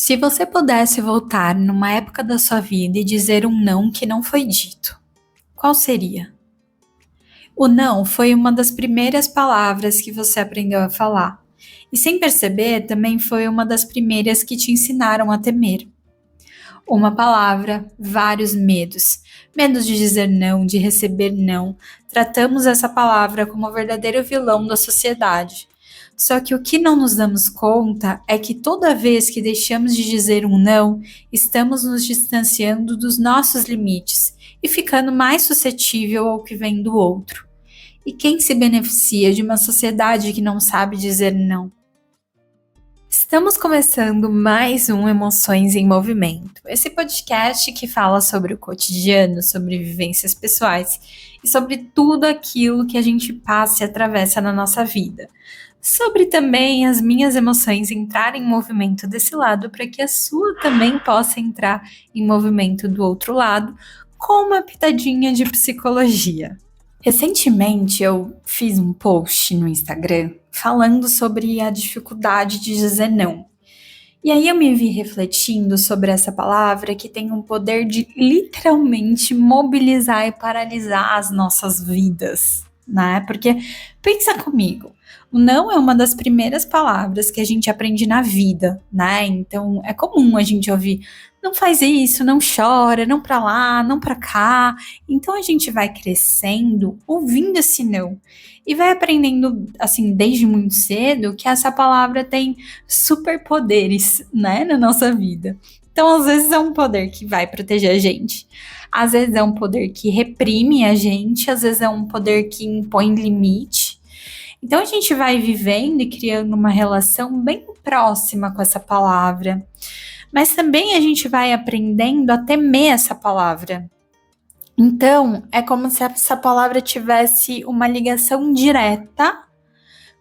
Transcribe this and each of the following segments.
Se você pudesse voltar numa época da sua vida e dizer um não que não foi dito, qual seria? O não foi uma das primeiras palavras que você aprendeu a falar. E sem perceber, também foi uma das primeiras que te ensinaram a temer. Uma palavra, vários medos. Medos de dizer não, de receber não. Tratamos essa palavra como o verdadeiro vilão da sociedade. Só que o que não nos damos conta é que toda vez que deixamos de dizer um não, estamos nos distanciando dos nossos limites e ficando mais suscetível ao que vem do outro. E quem se beneficia de uma sociedade que não sabe dizer não? Estamos começando mais um Emoções em Movimento, esse podcast que fala sobre o cotidiano, sobre vivências pessoais e sobre tudo aquilo que a gente passa e atravessa na nossa vida. Sobre também as minhas emoções entrarem em movimento desse lado para que a sua também possa entrar em movimento do outro lado, com uma pitadinha de psicologia. Recentemente eu fiz um post no Instagram falando sobre a dificuldade de dizer não. E aí eu me vi refletindo sobre essa palavra que tem o poder de literalmente mobilizar e paralisar as nossas vidas, né? Porque pensa comigo, o não é uma das primeiras palavras que a gente aprende na vida, né? Então é comum a gente ouvir não faz isso, não chora, não pra lá, não pra cá. Então a gente vai crescendo ouvindo esse não e vai aprendendo assim desde muito cedo que essa palavra tem superpoderes, né, na nossa vida. Então, às vezes é um poder que vai proteger a gente, às vezes é um poder que reprime a gente, às vezes é um poder que impõe limite. Então, a gente vai vivendo e criando uma relação bem próxima com essa palavra, mas também a gente vai aprendendo a temer essa palavra. Então, é como se essa palavra tivesse uma ligação direta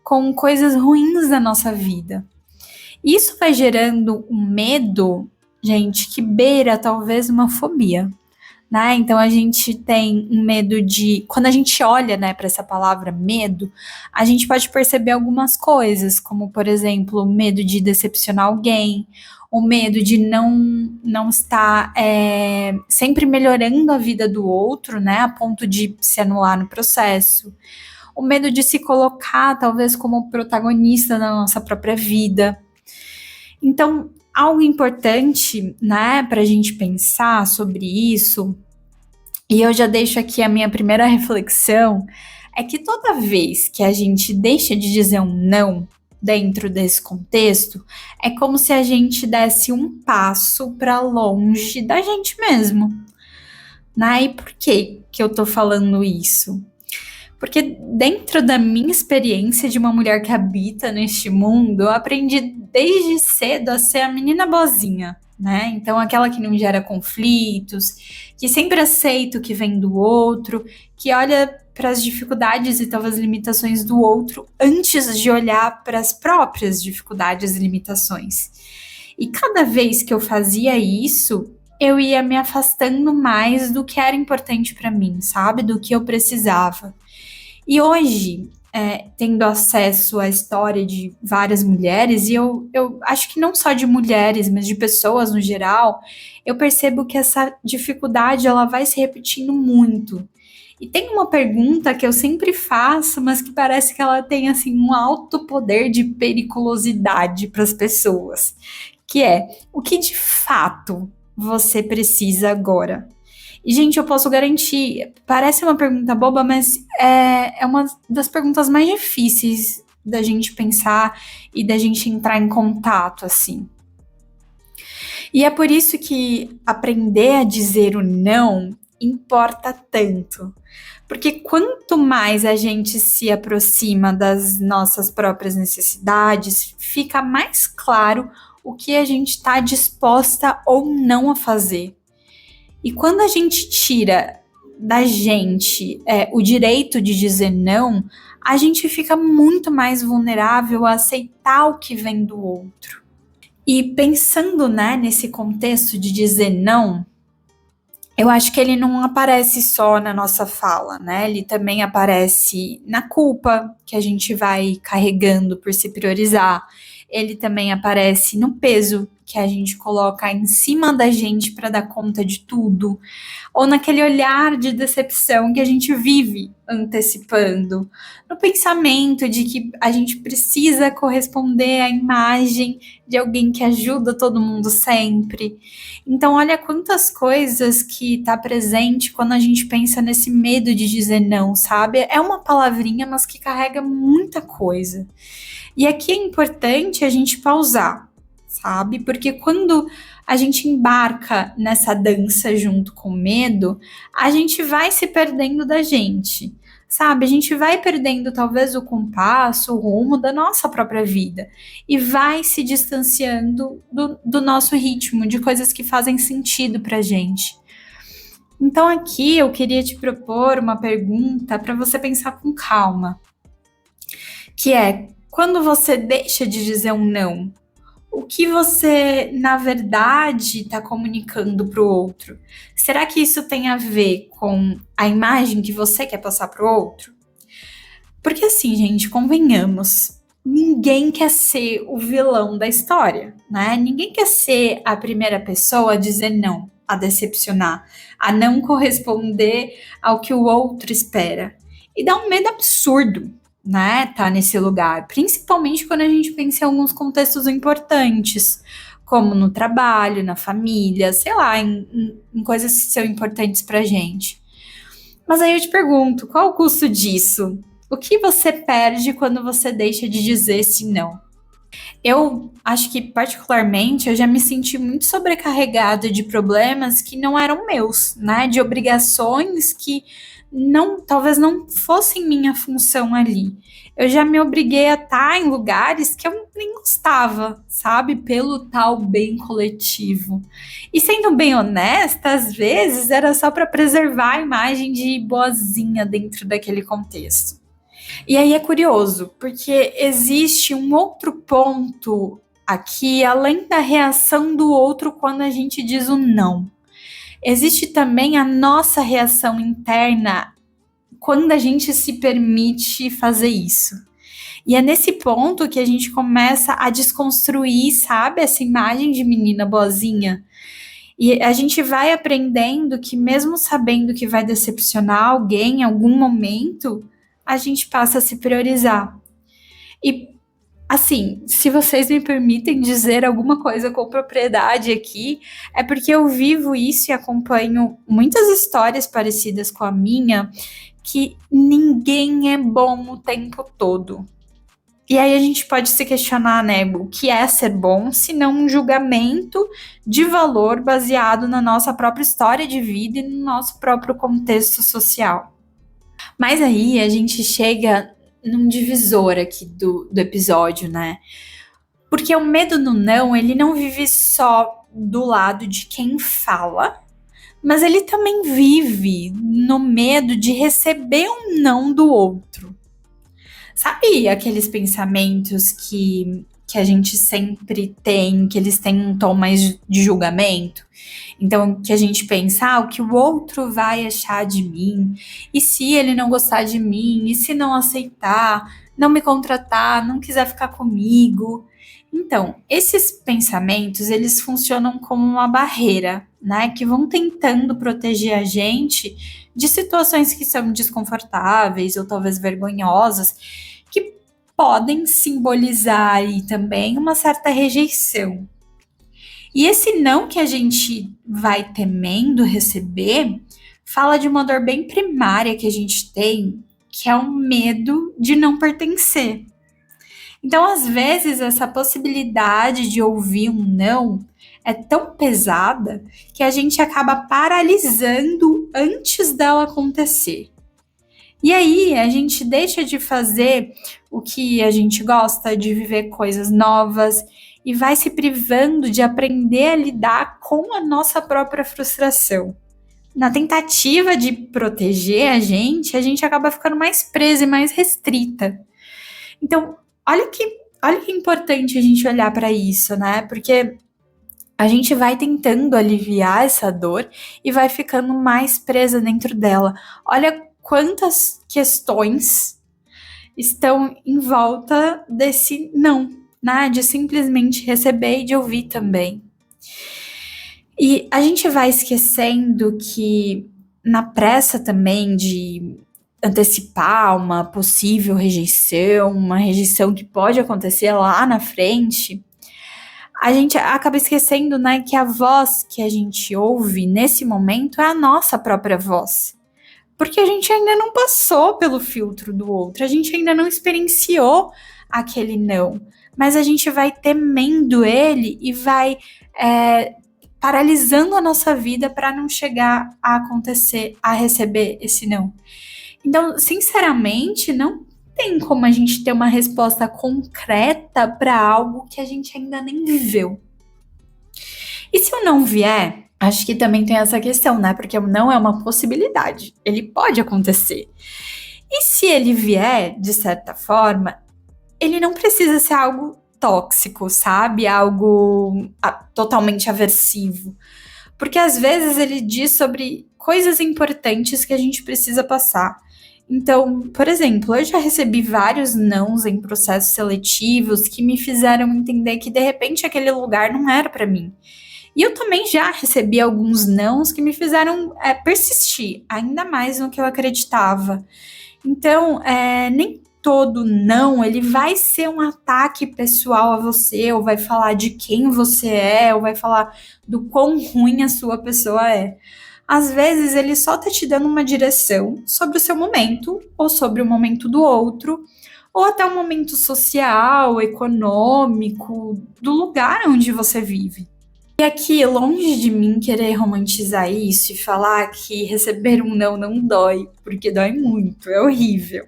com coisas ruins da nossa vida. Isso vai gerando um medo, gente, que beira talvez uma fobia, né? Então a gente tem um medo de, quando a gente olha, né, para essa palavra medo, a gente pode perceber algumas coisas, como por exemplo, o medo de decepcionar alguém, o medo de não estar sempre melhorando a vida do outro, né, a ponto de se anular no processo. O medo de se colocar, talvez, como protagonista da nossa própria vida. Então, algo importante, né, para a gente pensar sobre isso, e eu já deixo aqui a minha primeira reflexão, é que toda vez que a gente deixa de dizer um não dentro desse contexto, é como se a gente desse um passo para longe da gente mesmo, né? E por que eu tô falando isso? Porque dentro da minha experiência de uma mulher que habita neste mundo, eu aprendi desde cedo a ser a menina boazinha, né? Então, aquela que não gera conflitos, que sempre aceita o que vem do outro, que olha para as dificuldades e talvez limitações do outro antes de olhar para as próprias dificuldades e limitações. E cada vez que eu fazia isso, eu ia me afastando mais do que era importante para mim, sabe? Do que eu precisava. E hoje, tendo acesso à história de várias mulheres, e eu acho que não só de mulheres, mas de pessoas no geral, eu percebo que essa dificuldade ela vai se repetindo muito. E tem uma pergunta que eu sempre faço, mas que parece que ela tem assim um alto poder de periculosidade para as pessoas, que é: o que de fato você precisa agora? E, gente, eu posso garantir, parece uma pergunta boba, mas é uma das perguntas mais difíceis da gente pensar e da gente entrar em contato, assim. E é por isso que aprender a dizer o não importa tanto. Porque quanto mais a gente se aproxima das nossas próprias necessidades, fica mais claro o que a gente está disposta ou não a fazer. E quando a gente tira da gente o direito de dizer não, a gente fica muito mais vulnerável a aceitar o que vem do outro. E pensando, né, nesse contexto de dizer não, eu acho que ele não aparece só na nossa fala, né? Ele também aparece na culpa que a gente vai carregando por se priorizar. ele também aparece no peso que a gente coloca em cima da gente para dar conta de tudo, ou naquele olhar de decepção que a gente vive antecipando, no pensamento de que a gente precisa corresponder à imagem de alguém que ajuda todo mundo sempre. Então, olha quantas coisas que tá presente quando a gente pensa nesse medo de dizer não, sabe? É uma palavrinha, mas que carrega muita coisa. E aqui é importante a gente pausar, sabe? Porque quando a gente embarca nessa dança junto com o medo, a gente vai se perdendo da gente, sabe? A gente vai perdendo talvez o compasso, o rumo da nossa própria vida e vai se distanciando do nosso ritmo, de coisas que fazem sentido pra gente. Então aqui eu queria te propor uma pergunta para você pensar com calma, que é: quando você deixa de dizer um não, o que você, na verdade, está comunicando para o outro? Será que isso tem a ver com a imagem que você quer passar para o outro? Porque assim, gente, convenhamos, ninguém quer ser o vilão da história, né? Ninguém quer ser a primeira pessoa a dizer não, a decepcionar, a não corresponder ao que o outro espera. E dá um medo absurdo, né, tá nesse lugar, principalmente quando a gente pensa em alguns contextos importantes, como no trabalho, na família, sei lá, em coisas que são importantes pra gente. Mas aí eu te pergunto, qual o custo disso? O que você perde quando você deixa de dizer sim não? Eu acho que, particularmente, eu já me senti muito sobrecarregada de problemas que não eram meus, né? De obrigações que não, talvez não fossem minha função ali. Eu já me obriguei a estar em lugares que eu nem gostava, sabe? Pelo tal bem coletivo. E sendo bem honesta, às vezes era só para preservar a imagem de boazinha dentro daquele contexto. E aí é curioso, porque existe um outro ponto aqui, além da reação do outro quando a gente diz o não. Existe também a nossa reação interna quando a gente se permite fazer isso. E é nesse ponto que a gente começa a desconstruir, sabe, essa imagem de menina boazinha. E a gente vai aprendendo que, mesmo sabendo que vai decepcionar alguém em algum momento, a gente passa a se priorizar. E, assim, se vocês me permitem dizer alguma coisa com propriedade aqui, é porque eu vivo isso e acompanho muitas histórias parecidas com a minha, que ninguém é bom o tempo todo. E aí a gente pode se questionar, né, o que é ser bom, se não um julgamento de valor baseado na nossa própria história de vida e no nosso próprio contexto social. Mas aí a gente chega num divisor aqui do episódio, né? Porque o medo do não, ele não vive só do lado de quem fala, mas ele também vive no medo de receber um não do outro. Sabe aqueles pensamentos que a gente sempre tem, que eles têm um tom mais de julgamento? Então, que a gente pensa, o que o outro vai achar de mim? E se ele não gostar de mim? E se não aceitar? Não me contratar? Não quiser ficar comigo? Então, esses pensamentos, eles funcionam como uma barreira, né? Que vão tentando proteger a gente de situações que são desconfortáveis ou talvez vergonhosas, que podem simbolizar aí também uma certa rejeição. E esse não que a gente vai temendo receber fala de uma dor bem primária que a gente tem, que é o medo de não pertencer. Então, às vezes, essa possibilidade de ouvir um não é tão pesada que a gente acaba paralisando antes dela acontecer. E aí, a gente deixa de fazer o que a gente gosta, de viver coisas novas, e vai se privando de aprender a lidar com a nossa própria frustração. Na tentativa de proteger a gente acaba ficando mais presa e mais restrita. Então, olha que importante a gente olhar para isso, né? Porque a gente vai tentando aliviar essa dor e vai ficando mais presa dentro dela. Olha quantas questões estão em volta desse não, né? De simplesmente receber e de ouvir também. E a gente vai esquecendo que na pressa também de antecipar uma possível rejeição, uma rejeição que pode acontecer lá na frente, a gente acaba esquecendo, né, que a voz que a gente ouve nesse momento é a nossa própria voz. Porque a gente ainda não passou pelo filtro do outro, a gente ainda não experienciou aquele não, mas a gente vai temendo ele e vai paralisando a nossa vida para não chegar a acontecer, a receber esse não. Então, sinceramente, não tem como a gente ter uma resposta concreta para algo que a gente ainda nem viveu. E se o não vier, acho que também tem essa questão, né? Porque o não é uma possibilidade, ele pode acontecer. E se ele vier, de certa forma, ele não precisa ser algo tóxico, sabe? Algo totalmente aversivo. Porque às vezes ele diz sobre coisas importantes que a gente precisa passar. Então, por exemplo, eu já recebi vários nãos em processos seletivos que me fizeram entender que de repente aquele lugar não era para mim. E eu também já recebi alguns nãos que me fizeram persistir ainda mais no que eu acreditava. Então, nem todo não, ele vai ser um ataque pessoal a você, ou vai falar de quem você é, ou vai falar do quão ruim a sua pessoa é. Às vezes ele só tá te dando uma direção sobre o seu momento, ou sobre o momento do outro, ou até o momento social, econômico, do lugar onde você vive. E aqui, longe de mim querer romantizar isso e falar que receber um não dói, porque dói muito, é horrível.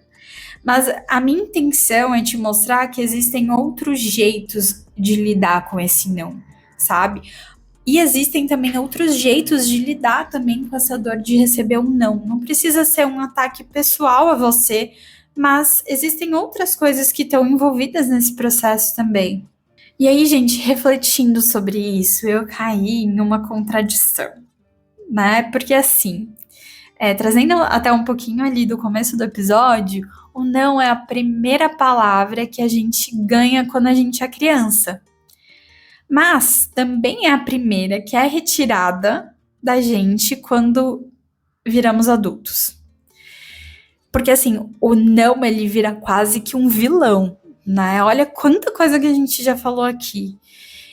Mas a minha intenção é te mostrar que existem outros jeitos de lidar com esse não, sabe? E existem também outros jeitos de lidar também com essa dor de receber um não. Não precisa ser um ataque pessoal a você, mas existem outras coisas que estão envolvidas nesse processo também. E aí, gente, refletindo sobre isso, eu caí em uma contradição, né? Porque assim, trazendo até um pouquinho ali do começo do episódio, o não é a primeira palavra que a gente ganha quando a gente é criança. Mas também é a primeira que é retirada da gente quando viramos adultos. Porque assim, o não ele vira quase que um vilão, né? Olha quanta coisa que a gente já falou aqui.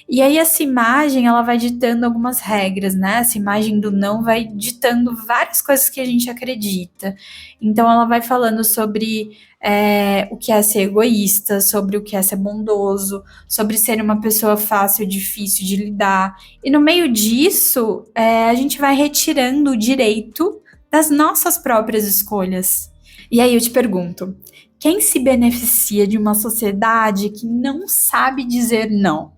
E aí essa imagem, ela vai ditando algumas regras, né? Essa imagem do não vai ditando várias coisas que a gente acredita. Então ela vai falando sobre o que é ser egoísta, sobre o que é ser bondoso, sobre ser uma pessoa fácil, difícil de lidar. E no meio disso, a gente vai retirando o direito das nossas próprias escolhas. E aí eu te pergunto, quem se beneficia de uma sociedade que não sabe dizer não?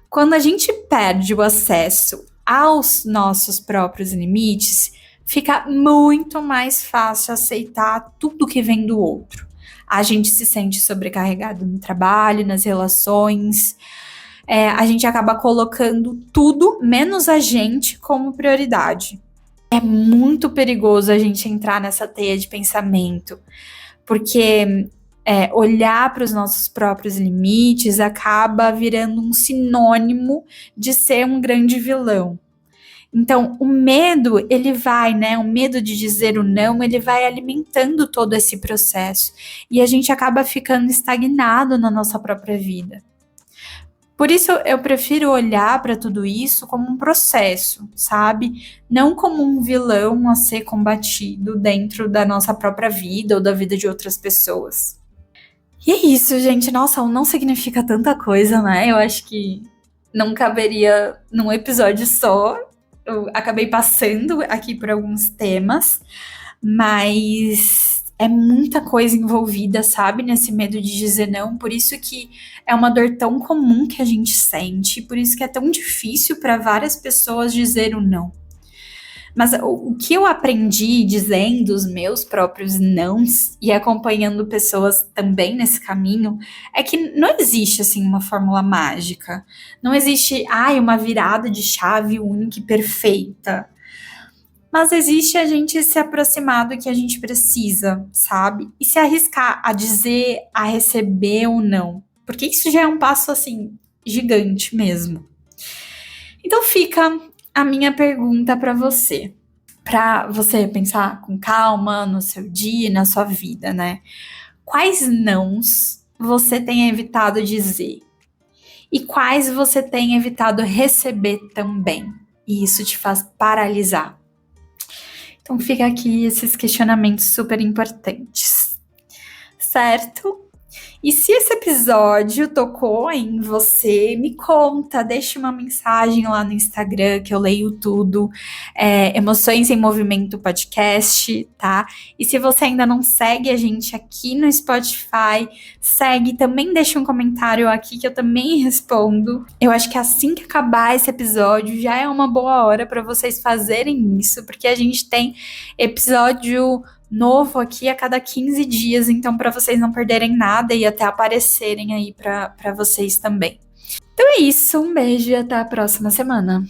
Quando a gente perde o acesso aos nossos próprios limites, fica muito mais fácil aceitar tudo que vem do outro. A gente se sente sobrecarregado no trabalho, nas relações, a gente acaba colocando tudo, menos a gente, como prioridade. É muito perigoso a gente entrar nessa teia de pensamento, porque olhar para os nossos próprios limites acaba virando um sinônimo de ser um grande vilão. Então, o medo, ele vai, né? O medo de dizer o não, ele vai alimentando todo esse processo. E a gente acaba ficando estagnado na nossa própria vida. Por isso, eu prefiro olhar para tudo isso como um processo, sabe? Não como um vilão a ser combatido dentro da nossa própria vida ou da vida de outras pessoas. E é isso, gente. Nossa, o não significa tanta coisa, né? Eu acho que não caberia num episódio só. Eu acabei passando aqui por alguns temas, mas é muita coisa envolvida, sabe? Nesse medo de dizer não. Por isso que é uma dor tão comum que a gente sente, por isso que é tão difícil para várias pessoas dizer o não. Mas o que eu aprendi dizendo os meus próprios nãos e acompanhando pessoas também nesse caminho é que não existe assim uma fórmula mágica. Não existe, uma virada de chave única e perfeita. Mas existe a gente se aproximar do que a gente precisa, sabe? E se arriscar a dizer, a receber ou não. porque isso já é um passo, assim, gigante mesmo. Então fica a minha pergunta para você pensar com calma no seu dia, na sua vida, né? Quais nãos você tem evitado dizer? E quais você tem evitado receber também? E isso te faz paralisar. Então fica aqui esses questionamentos super importantes, certo? E se esse episódio tocou em você, me conta, deixa uma mensagem lá no Instagram que eu leio tudo, Emoções em Movimento Podcast, tá? E se você ainda não segue a gente aqui no Spotify, segue, também deixa um comentário aqui que eu também respondo. Eu acho que assim que acabar esse episódio, já é uma boa hora para vocês fazerem isso, porque a gente tem episódio novo aqui a cada 15 dias, então para vocês não perderem nada e até aparecerem aí para vocês também. Então é isso, um beijo e até a próxima semana.